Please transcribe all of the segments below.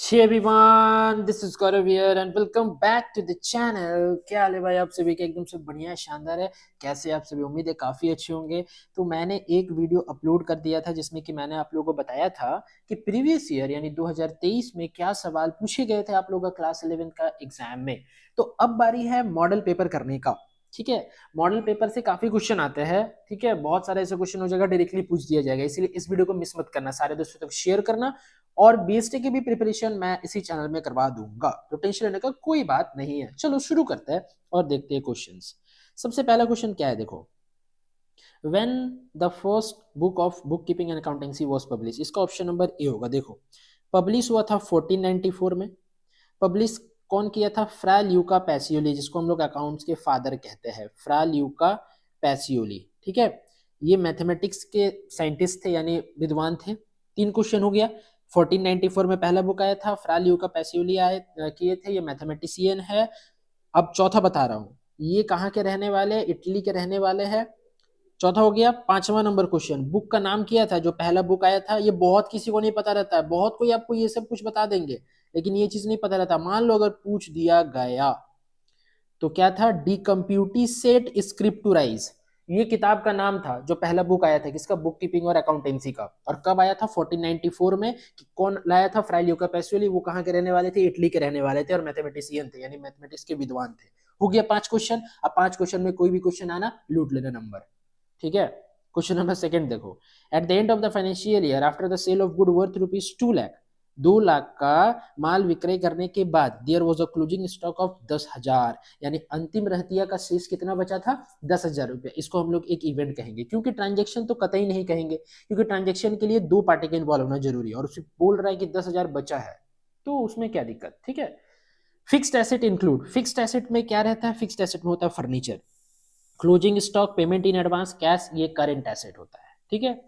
Hey everyone, this is Gaurav here and welcome back to the channel। क्या हाल है भाई आप सभी का? एकदम से बढ़िया है, शानदार है। कैसे आप सभी? उम्मीद है काफ़ी अच्छे होंगे। तो मैंने एक वीडियो अपलोड कर दिया था जिसमें कि मैंने आप लोगों को बताया था कि प्रीवियस ईयर यानी 2023 में क्या सवाल पूछे गए थे आप लोगों का क्लास 11 का एग्जाम में। तो अब बारी है मॉडल पेपर करने का। ठीक है, मॉडल पेपर से काफी क्वेश्चन आते हैं। ठीक है, बहुत सारे ऐसे क्वेश्चन हो जाएगा, डायरेक्टली पूछ दिया जाएगा, इसलिए इस वीडियो को मिस मत करना, सारे दोस्तों तक शेयर करना। और बीएसटी की भी प्रिपरेशन मैं इसी चैनल में करवा दूंगा, तो टेंशन लेने का कोई बात नहीं है। चलो शुरू करते हैं और देखते हैं क्वेश्चंस। सबसे पहला क्वेश्चन क्या है, देखो। When the first book of book keeping and accountancy was publish, इसका ऑप्शन नंबर ए होगा। देखो, पब्लिश हुआ था 1494 में। पब्लिश कौन किया था? फ्रा ल्यूका पैसियोली, जिसको हम लोग अकाउंट्स के फादर कहते हैं, फ्रा ल्यूका पैसियोली। ठीक है, ये मैथमेटिक्स के साइंटिस्ट थे यानी विद्वान थे। तीन क्वेश्चन हो गया। 1494 में पहला बुक आया था, फ्रा ल्यूका पैसियोली आए किए थे, ये मैथमेटिशियन है। अब चौथा बता रहा हूँ, ये कहाँ के रहने वाले हैं? इटली के रहने वाले हैं। चौथा हो गया। पांचवा नंबर क्वेश्चन, बुक का नाम किया था जो पहला बुक आया था। ये बहुत किसी को नहीं पता रहता है, बहुत कोई आपको ये सब कुछ बता देंगे, लेकिन ये चीज नहीं पता रहता। मान लो अगर पूछ दिया गया तो क्या था? डी कंप्यूटिसेट स्क्रिप्टुराइज, ये किताब का नाम था जो पहला बुक आया था किसका? बुक कीपिंग और अकाउंटेंसी का। और कब आया था? 1494 में। कि कौन लाया था? Fry Luca Pacioli. वो कहाँ के रहने वाले थे? इटली के रहने वाले थे और मैथमेटिशियन थे, यानी मैथमेटिक्स के विद्वान थे। हो गया पांच क्वेश्चन। अब पांच क्वेश्चन में कोई भी क्वेश्चन आना, लूट लेना नंबर। ठीक है। क्वेश्चन नंबर सेकंड देखो। At the end of the financial year after the sale of good worth ₹2 lakh, 2 lakh का माल विक्रय करने के बाद there was a closing stock of 10,000, यानी अंतिम रहतिया का शेष कितना बचा था? 10,000 रुपया। इसको हम लोग एक इवेंट कहेंगे, क्योंकि ट्रांजेक्शन तो कतई नहीं कहेंगे, क्योंकि ट्रांजेक्शन के लिए दो पार्टी का इन्वॉल्व होना जरूरी है, और उसे बोल रहा है कि 10,000 बचा है, तो उसमें क्या दिक्कत? ठीक है। Fixed asset include, fixed asset में क्या रहता है? फिक्स्ड एसेट में होता है furniture. Closing stock, payment in advance, cash, ये करंट एसेट होता है। ठीक है।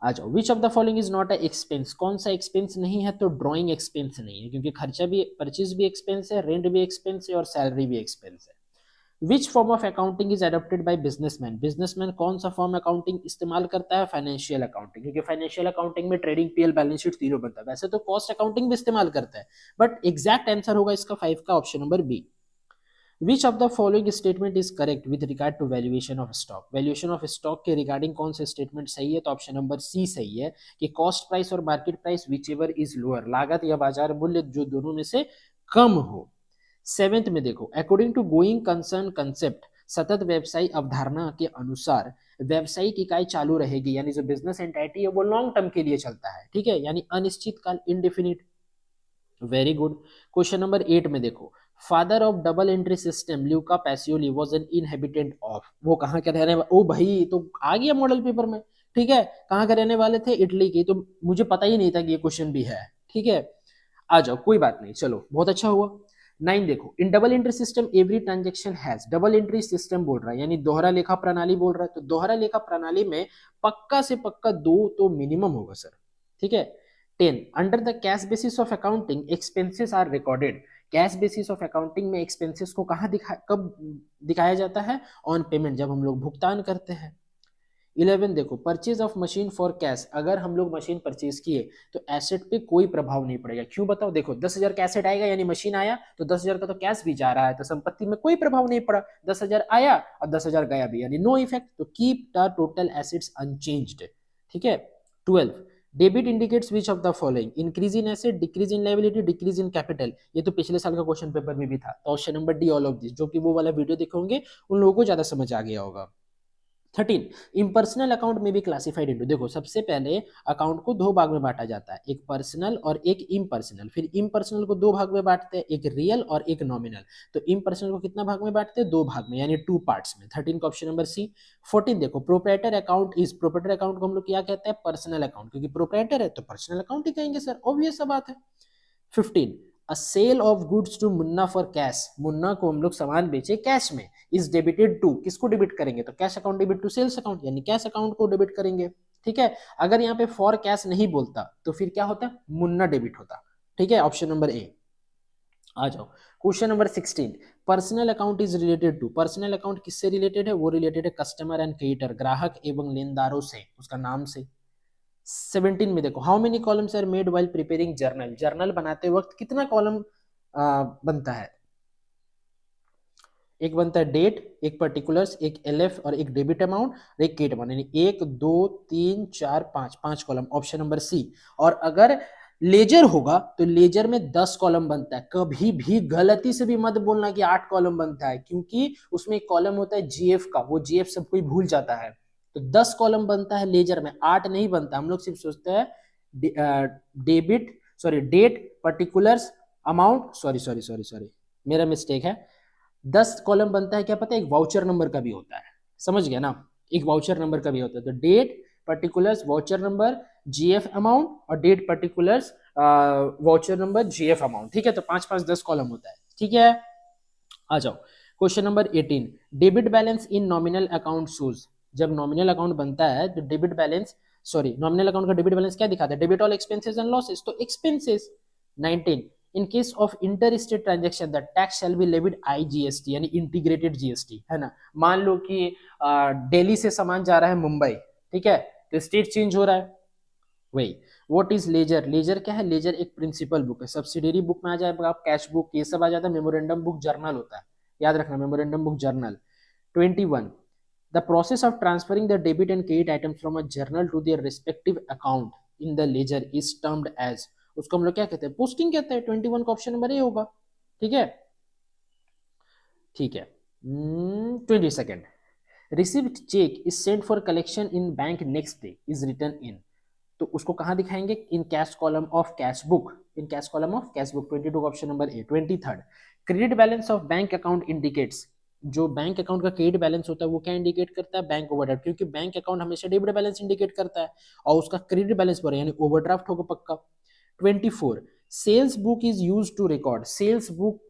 आ जाओ। विच of the following is not a expense, कौन सा एक्सपेंस नहीं है? तो ड्राइंग एक्सपेंस नहीं है, क्योंकि खर्चा भी, परचेज भी एक्सपेंस है, रेंट भी एक्सपेंस है और सैलरी भी एक्सपेंस है। Which form of accounting is adopted by businessman, businessman कौन सा फॉर्म अकाउंटिंग इस्तेमाल करता है? फाइनेंशियल अकाउंटिंग, क्योंकि फाइनेंशियल अकाउंटिंग में ट्रेडिंग, पीएल, बैलेंस शीट तीनों बनता है। वैसे तो कॉस्ट अकाउंटिंग भी इस्तेमाल करता है, बट एग्जैक्ट आंसर होगा इसका 5 का option number B. Which of the following statement is correct with regard to valuation of stock, valuation of stock के रिगार्डिंग कौन से स्टेटमेंट सही है? तो ऑप्शन नंबर सी सही है, कि कॉस्ट प्राइस और market price which ever is lower, लागत या बाजार मूल्य जो दोनों में से कम हो। सेवेंथ में देखो, according to going concern concept, सतत व्यवसायी अवधारणा के अनुसार व्यवसायिक इकाई चालू रहेगी, यानी जो बिजनेस एंटाइटी है वो लॉन्ग टर्म के लिए चलता है। ठीक है, यानी अनिश्चित काल, indefinite. Very good. Question number 8 में देखो, father of double entry system Luca Pacioli was an inhabitant of, वो कहाँ के रहने वाले? ओ भाई, तो आ गया मॉडल पेपर में। ठीक है, कहाँ के रहने वाले थे? इटली के। तो मुझे पता ही नहीं था कि ये क्वेश्चन भी है। ठीक है, आ जाओ, कोई बात नहीं, चलो बहुत अच्छा हुआ। 9 देखो, in double entry system every transaction has, double entry system बोल रहा है, यानी दोहरा लेखा प्रणाली बोल रहा है, तो दोहरा लेखा प्रणाली में पक्का से पक्का दो तो मिनिमम होगा सर। ठीक है। 10, under the cash basis of accounting expenses are recorded, cash basis of accounting में एक्सपेंसेस को कहाँ कब दिखाया जाता है? ऑन पेमेंट, जब हम लोग भुगतान करते हैं। 11 देखो, purchase of machine for cash, अगर हम लोग मशीन परचेज किए तो एसेट पे कोई प्रभाव नहीं पड़ेगा। क्यों बताओ? देखो, 10,000 का एसेट आएगा, यानी मशीन आया, तो 10,000 का तो कैश भी जा रहा है, तो संपत्ति में कोई प्रभाव नहीं पड़ा। 10,000 आया और 10,000 गया भी, यानी नो इफेक्ट। तो keep the total assets unchanged. ठीक है। 12, debit indicates which of the following, increase in asset, decrease in liability, decrease in capital. ये तो पिछले साल का क्वेश्चन पेपर में भी था, तो option number D all of this, जो कि वो वाला वीडियो देखे होंगे उन लोगों को ज्यादा समझ आ गया होगा। 13, इम्पर्सनल अकाउंट में भी क्लासिफाइड इनटू, देखो सबसे पहले अकाउंट को दो भाग में बांटा जाता है, एक पर्सनल और एक इम्पर्सनल। फिर इम्पर्सनल को दो भाग में बांटते हैं, एक रियल और एक नॉमिनल। तो इम्पर्सनल को कितना भाग में बांटते हैं? दो भाग में, यानी टू पार्ट्स में। 13 का ऑप्शन नंबर सी। 14 देखो, proprietor account is, proprietor account को हम लोग क्या कहते हैं? पर्सनल अकाउंट, क्योंकि प्रोप्राइटर है तो पर्सनल अकाउंट ही कहेंगे सर, ऑब्वियस सा बात है। 15, a sale of goods to Munna for cash, Munna को हम लोग सामान बेचे कैश में, इज डेबिटेड टू, किसको डेबिट करेंगे? तो cash account debit to sales account, यानी कैश अकाउंट को डेबिट करेंगे। ठीक है। अगर यहाँ पे फॉर कैश नहीं बोलता तो फिर क्या होता? मुन्ना डेबिट होता। ठीक है, ऑप्शन नंबर ए। आ जाओ, question number 16, personal account is related to, personal account किससे रिलेटेड है? वो रिलेटेड है कस्टमर एंड क्रेडिटर, ग्राहक एवं लेनदारों से, उसका नाम से। 17 में देखो, how many columns are made while preparing journal, journal बनाते वक्त कितना कॉलम बनता है? एक बनता है डेट, एक पर्टिकुलर्स, एक एलएफ और एक डेबिट अमाउंट और एक केट अमाउंट, यानी 1 2 3 4 5, 5 कॉलम, ऑप्शन नंबर सी। और अगर लेजर होगा तो लेजर में 10 कॉलम बनता है। कभी भी गलती से भी मत बोलना कि 8 कॉलम बनता है, क्योंकि उसमें एक कॉलम होता है जीएफ का, वो जीएफ सब कोई भूल जाता है। तो 10 कॉलम बनता है लेजर में, 8 नहीं बनता। हम लोग सिर्फ सोचते हैं debit, sorry date, particulars, amount, sorry sorry sorry sorry मेरा मिस्टेक है। 10 कॉलम बनता है, क्या पता है एक वाउचर नंबर का भी होता है, समझ गया ना, एक वाउचर नंबर का भी होता है। तो date, particulars, voucher number, GF amount और date, particulars, voucher number, GF amount, ठीक है। तो 5 5 10 कॉलम होता है, ठीक है। आ जाओ question number 18, debit balance in nominal account shows. जब नॉमिनल अकाउंट बनता है तो debit balance, sorry nominal account का डेबिट बैलेंस क्या दिखाता है? Debit all expenses and losses, तो expenses. 19, in case of inter state transaction the tax shall be levied IGST, यानी इंटीग्रेटेड जीएसटी, है ना। मान लो कि दिल्ली से सामान जा रहा है मुंबई, ठीक है, तो स्टेट चेंज हो रहा है, वही। व्हाट इज लेजर, लेजर क्या है? लेजर एक प्रिंसिपल बुक है, सब्सिडरी बुक में आ जाएगा आप कैश बुक, ये सब आ जाता है। मेमोरेंडम बुक जर्नल होता है, याद रखना, memorandum book journal. 21, the process of transferring the debit and credit items from a journal to their respective account in the ledger is termed as, उसको हम लोग क्या कहते हैं? पोस्टिंग कहते हैं। 21 का ऑप्शन नंबर ए होगा, ठीक है, ठीक है। 22nd, receipt cheque is sent for collection in bank next day is return in, तो उसको कहां दिखाएंगे? In cash column of cash book, in cash column of cash book. 22 option number A. 23rd, credit balance of bank account indicates, जो bank account का credit balance होता है वो क्या इंडिकेट करता है? बैंक ओवरड्राफ्ट, क्योंकि बैंक अकाउंट हमेशा डेबिट बैलेंस इंडिकेट करता है और उसका क्रेडिट बैलेंस पर यानी ओवरड्राफ्ट होगा पक्का। 24, sales book is use to record, sales book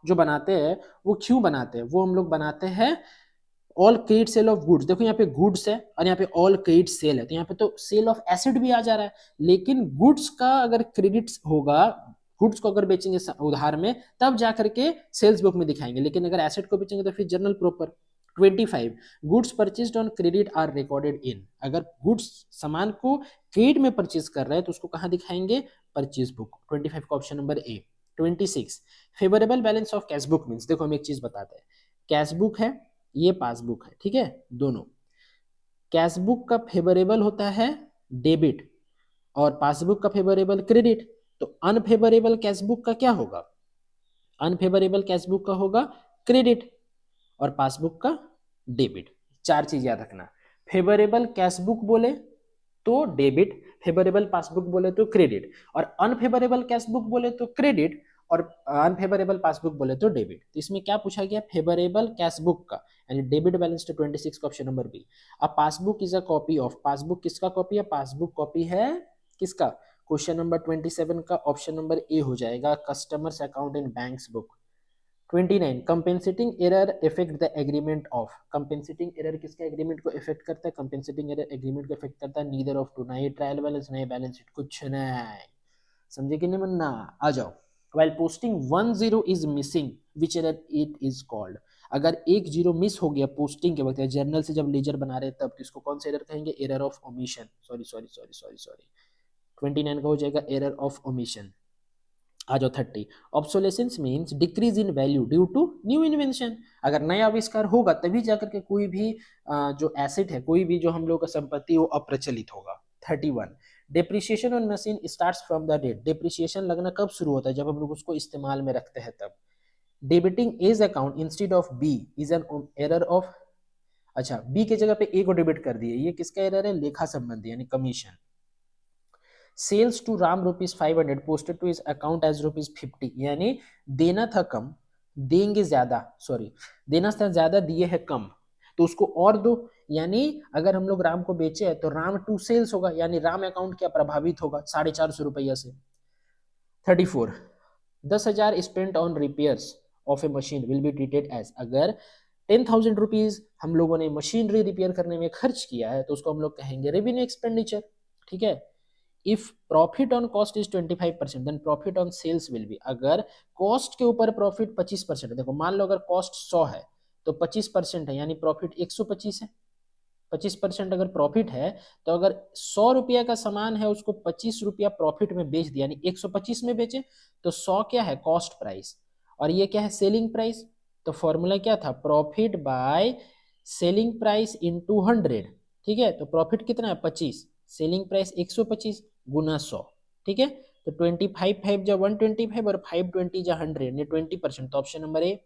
जो बनाते हैं वो क्यों बनाते हैं? वो हम लोग बनाते हैं all credit sale of goods, देखो यहाँ पे गुड्स है और यहाँ पे ऑल क्रेडिट सेल है, तो यहाँ पे तो सेल ऑफ एसेट भी आ जा रहा है, लेकिन गुड्स का अगर क्रेडिट होगा, गुड्स को अगर बेचेंगे उधार में तब जाकर के सेल्स बुक में दिखाएंगे, लेकिन अगर एसेट को बेचेंगे तो फिर journal proper. 25, goods purchased on credit are recorded in, अगर गुड्स सामान को क्रेडिट में परचेज कर रहे हैं तो उसको कहाँ दिखाएंगे? Purchase book. 25 का option number A. 26, favourable balance of cash book means, देखो हम एक चीज बताते हैं, कैश बुक है, ये पासबुक है, ठीक है, दोनों। कैशबुक का फेवरेबल होता है डेबिट और पासबुक का फेवरेबल क्रेडिट, तो अनफेवरेबल कैशबुक का क्या होगा? अनफेवरेबल कैशबुक का होगा क्रेडिट और पासबुक का डेबिट। चार चीज याद रखना, फेवरेबल कैशबुक बोले तो डेबिट, फेवरेबल पासबुक बोले तो क्रेडिट, और अनफेवरेबल कैशबुक बोले तो क्रेडिट और अनफेवरेबल पासबुक बोले तो डेबिट। तो इसमें क्या पूछा गया? फेवरेबल कैशबुक का, यानी डेबिट बैलेंस टू 26 का ऑप्शन नंबर बी। अब passbook is a copy of, passbook किसका कॉपी है? पासबुक कॉपी है किसका? क्वेश्चन नंबर 27 का ऑप्शन नंबर ए हो जाएगा, customers account in banks book. 29, compensating error effect the agreement of, compensating error किसका एग्रीमेंट को इफेक्ट करता है? कंपेंसेटिंग एरर एग्रीमेंट को इफेक्ट करता है नीदर ऑफ टू, ना ये ट्रायल बैलेंस ना ये बैलेंस शीट, कुछ नहीं, समझे कि नहीं बनना? आ जाओ, while posting 10 is missing which error it is called, अगर एक जीरो मिस हो गया पोस्टिंग के वक्त, जर्नल से जब लेजर बना रहे तब, तो इसको कौन सा एरर कहेंगे? Error of omission, sorry sorry sorry sorry sorry. 29 का हो जाएगा एरर ऑफ ओमिशन। आ जाओ 30, obsolescence means decrease in value due to new invention, अगर नया आविष्कार होगा तभी जाकर के कोई भी जो एसेट है, कोई भी जो हम लोग का संपत्ति वो अप्रचलित होगा। 31, depreciation on machine starts from the date, depreciation लगना कब शुरू होता है? जब हम लोग उसको इस्तेमाल में रखते हैं तब। Debiting A's account instead of B is an error of, अच्छा बी के जगह पे ए को डेबिट कर दिए, ये किसका एरर है? लेखा संबंधी यानी commission. Sales to Ram ₹500 posted to his account as ₹50, यानी देना था कम, देंगे ज्यादा, सॉरी देना था ज्यादा, दिए है कम, तो उसको और दो, यानी अगर हम लोग राम को बेचे हैं तो राम टू सेल्स होगा, यानी राम अकाउंट क्या प्रभावित होगा? ₹450 से। 34, 10,000 spent on repairs of a machine will be treated as, अगर 10,000 रुपीज हम लोगों ने मशीनरी रिपेयर करने में खर्च किया है तो उसको हम लोग कहेंगे रेवेन्यू एक्सपेंडिचर, ठीक है। If profit on cost is 25% then profit on sales will be, अगर कॉस्ट के ऊपर प्रॉफिट 25% है, देखो मान लो अगर कॉस्ट 100 है तो 25% है, यानी प्रॉफिट 125 है, 25% अगर प्रॉफिट है तो अगर 100 रुपया का सामान है उसको 25 रुपया प्रॉफिट में बेच दिया, यानी 125 में बेचे, तो 100 क्या है कॉस्ट प्राइस और ये क्या है सेलिंग प्राइस। तो फॉर्मूला क्या था, profit by selling price into 100। ठीक है, तो प्रॉफिट कितना है 25, सेलिंग प्राइस 125 गुना 100। ठीक है, तो 25 5 जा 125 और 5 20 जा 100 यानी 20%। तो option number A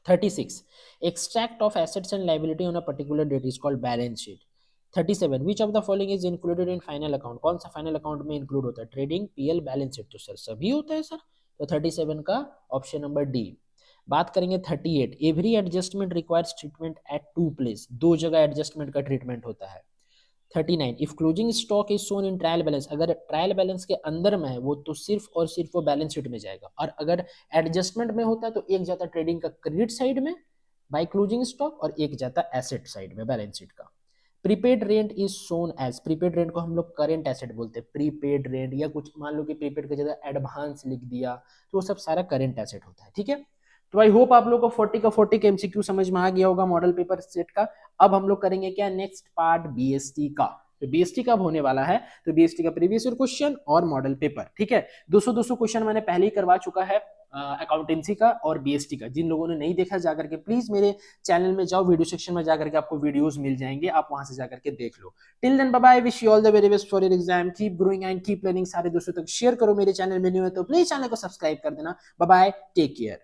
36, extract of assets and liability on a particular date is called balance sheet। 37, which of the following is included in final account, कौन सा फाइनल अकाउंट में इंक्लूड होता है, ट्रेडिंग, पीएल, बैलेंस शीट। तो sir सभी होता है sir, तो 37 का ऑप्शन नंबर डी। बात करेंगे 38, every adjustment requires treatment at two places, दो जगह एडजस्टमेंट का ट्रीटमेंट होता है। 39, if closing stock is shown in trial balance, अगर ट्रायल बैलेंस के अंदर में है वो तो सिर्फ और सिर्फ वो बैलेंस शीट में जाएगा, और अगर एडजस्टमेंट में होता है तो एक जाता ट्रेडिंग का क्रेडिट साइड में बाय क्लोजिंग स्टॉक और एक जाता एसेट साइड में बैलेंस शीट का। Prepaid rent is shown as, prepaid rent को हम लोग करेंट एसेट बोलते हैं, प्रीपेड रेंट या कुछ मान लो कि प्रीपेड की जगह एडवांस लिख दिया तो वो सब सारा करेंट एसेट होता है। ठीक है, तो आई होप आप लोगों को 40 का 40 का एमसीक्यू समझ में आ गया होगा मॉडल पेपर सेट का। अब हम लोग करेंगे क्या, नेक्स्ट पार्ट बीएसटी का। तो बीएसटी कब होने वाला है, तो बीएसटी का प्रीवियस ईयर क्वेश्चन और मॉडल पेपर। ठीक है, 200 क्वेश्चन मैंने पहले ही करवा चुका है अकाउंटेंसी का और बीएसटी का। जिन लोगों ने नहीं देखा जाकर के प्लीज मेरे चैनल में जाओ, वीडियो सेक्शन में जाकर के आपको वीडियोस मिल जाएंगे, आप वहां से जाकर के देख लो। Till then bye bye, wish you all the very best for your exam, keep growing and keep learning. सारे दोस्तों तक शेयर करो, मेरे चैनल में न्यू है तो प्लीज चैनल को सब्सक्राइब कर देना। Bye bye, take care.